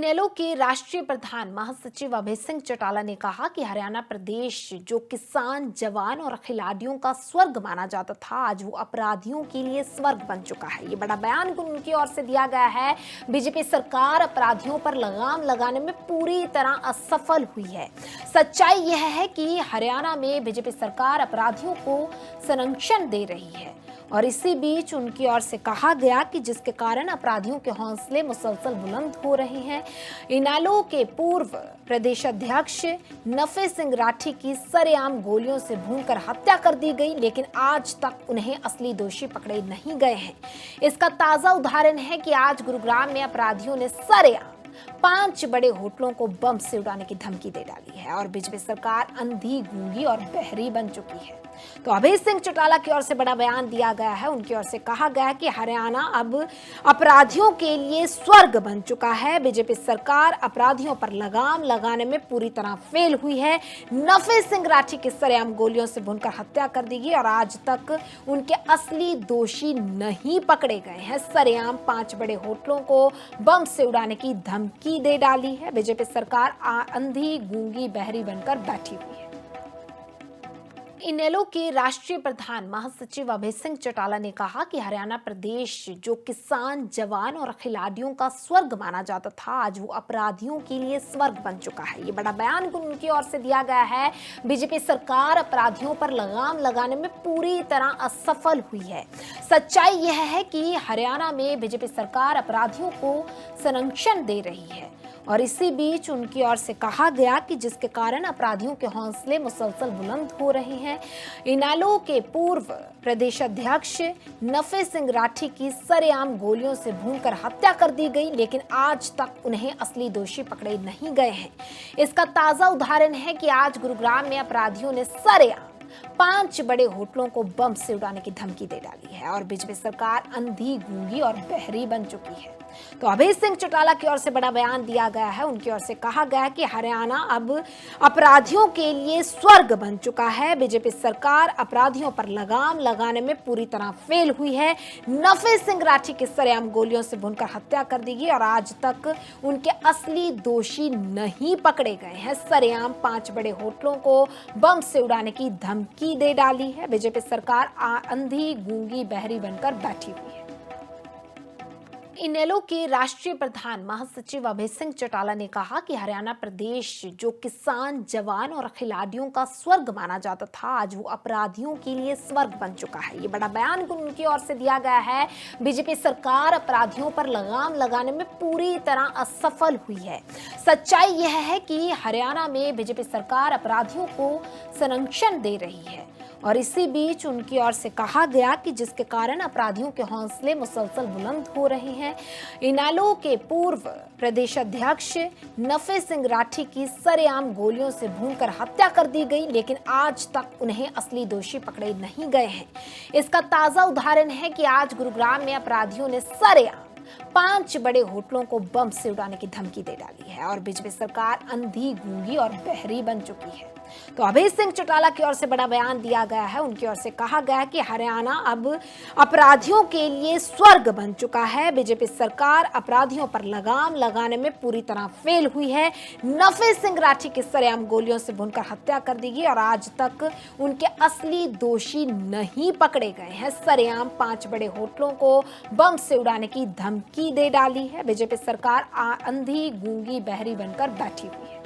इनेलो के राष्ट्रीय प्रधान महासचिव अभय सिंह चौटाला ने कहा कि हरियाणा प्रदेश जो किसान, जवान और खिलाड़ियों का स्वर्ग माना जाता था, आज वो अपराधियों के लिए स्वर्ग बन चुका है। ये बड़ा बयान उनकी ओर से दिया गया है। बीजेपी सरकार अपराधियों पर लगाम लगाने में पूरी तरह असफल हुई है। सच्चाई यह है कि हरियाणा में बीजेपी सरकार अपराधियों को संरक्षण दे रही है और इसी बीच उनकी ओर से कहा गया कि जिसके कारण अपराधियों के हौसले मुसलसल बुलंद हो रहे हैं। इनेलो के पूर्व प्रदेश अध्यक्ष नफे सिंह राठी की सरेआम गोलियों से भूनकर हत्या कर दी गई, लेकिन आज तक उन्हें असली दोषी पकड़े नहीं गए हैं। इसका ताजा उदाहरण है कि आज गुरुग्राम में अपराधियों ने सरेआम 5 बड़े होटलों को बम से उड़ाने की धमकी दे डाली है और बीजेपी सरकार अंधी, गूंगी और बहरी बन चुकी है। तो अभय सिंह चौटाला की ओर से बड़ा बयान दिया गया है। उनकी ओर से कहा गया है कि हरियाणा अब अपराधियों के लिए स्वर्ग बन चुका है। बीजेपी सरकार अपराधियों पर लगाम लगाने में पूरी तरह फेल हुई है। नफे सिंह राठी की सरेआम गोलियों से भूनकर हत्या कर दी गई और आज तक उनके असली दोषी नहीं पकड़े गए हैं। सरेआम 5 बड़े होटलों को बम से उड़ाने की धमकी दे डाली है। बीजेपी सरकार अंधी, गूंगी, बहरी बनकर बैठी हुई है। इनेलो के राष्ट्रीय प्रधान महासचिव अभय सिंह चौटाला ने कहा कि हरियाणा प्रदेश जो किसान, जवान और खिलाड़ियों का स्वर्ग माना जाता था, आज वो अपराधियों के लिए स्वर्ग बन चुका है। ये बड़ा बयान उनकी ओर से दिया गया है। बीजेपी सरकार अपराधियों पर लगाम लगाने में पूरी तरह असफल हुई है। सच्चाई यह है कि हरियाणा में बीजेपी सरकार अपराधियों को संरक्षण दे रही है और इसी बीच उनकी ओर से कहा गया कि जिसके कारण अपराधियों के हौसले मुसलसल बुलंद हो रहे हैं। इनेलो के पूर्व प्रदेश अध्यक्ष नफे सिंह राठी की सरेआम गोलियों से भूनकर हत्या कर दी गई, लेकिन आज तक उन्हें असली दोषी पकड़े नहीं गए हैं। इसका ताजा उदाहरण है कि आज गुरुग्राम में अपराधियों ने सरेआम 5 बड़े होटलों को बम से उड़ाने की धमकी दे डाली है और बीजेपी सरकार अंधी, गूंगी और बहरी बन चुकी है। तो अभय सिंह चौटाला की ओर से बड़ा बयान दिया गया है। उनकी ओर से कहा गया कि हरियाणा अब अपराधियों के लिए स्वर्ग बन चुका है। बीजेपी सरकार अपराधियों पर लगाम लगाने में पूरी तरह फेल हुई है। नफे सिंह राठी की सरेआम गोलियों से भूनकर हत्या कर दी गई और आज तक उनके असली दोषी नहीं पकड़े गए हैं। सरेआम 5 बड़े होटलों को बम से उड़ाने की धमकी दे डाली है। बीजेपी सरकार अंधी, गूंगी, बहरी बनकर बैठी हुई है। इनेलो के राष्ट्रीय प्रधान महासचिव अभय सिंह चौटाला ने कहा कि हरियाणा प्रदेश जो किसान, जवान और खिलाड़ियों का स्वर्ग माना जाता था, आज वो अपराधियों के लिए स्वर्ग बन चुका है। ये बड़ा बयान उनकी ओर से दिया गया है। बीजेपी सरकार अपराधियों पर लगाम लगाने में पूरी तरह असफल हुई है। सच्चाई यह है कि हरियाणा में बीजेपी सरकार अपराधियों को संरक्षण दे रही है और इसी बीच उनकी ओर से कहा गया कि जिसके कारण अपराधियों के हौसले मुसलसल बुलंद हो रहे हैं। इनेलो के पूर्व प्रदेश अध्यक्ष नफे सिंह राठी की सरेआम गोलियों से भूनकर हत्या कर दी गई, लेकिन आज तक उन्हें असली दोषी पकड़े नहीं गए हैं। इसका ताजा उदाहरण है कि आज गुरुग्राम में अपराधियों ने सरेआम 5 बड़े होटलों को बम से उड़ाने की धमकी दे डाली है और बीजेपी सरकार अंधी, गूंगी और बहरी बन चुकी है। तो अभय सिंह चौटाला की ओर से बड़ा बयान दिया गया है। उनकी ओर से कहा गया कि हरियाणा अब अपराधियों के लिए स्वर्ग बन चुका है। बीजेपी सरकार अपराधियों पर लगाम लगाने में पूरी तरह फेल हुई है। नफे सिंह राठी की सरेआम गोलियों से भूनकर हत्या कर दी गई और आज तक उनके असली दोषी नहीं पकड़े गए हैं। सरेआम 5 बड़े होटलों को बम से उड़ाने की धमकी दे डाली है। बीजेपी सरकार अंधी, गूंगी, बहरी बनकर बैठी हुई है।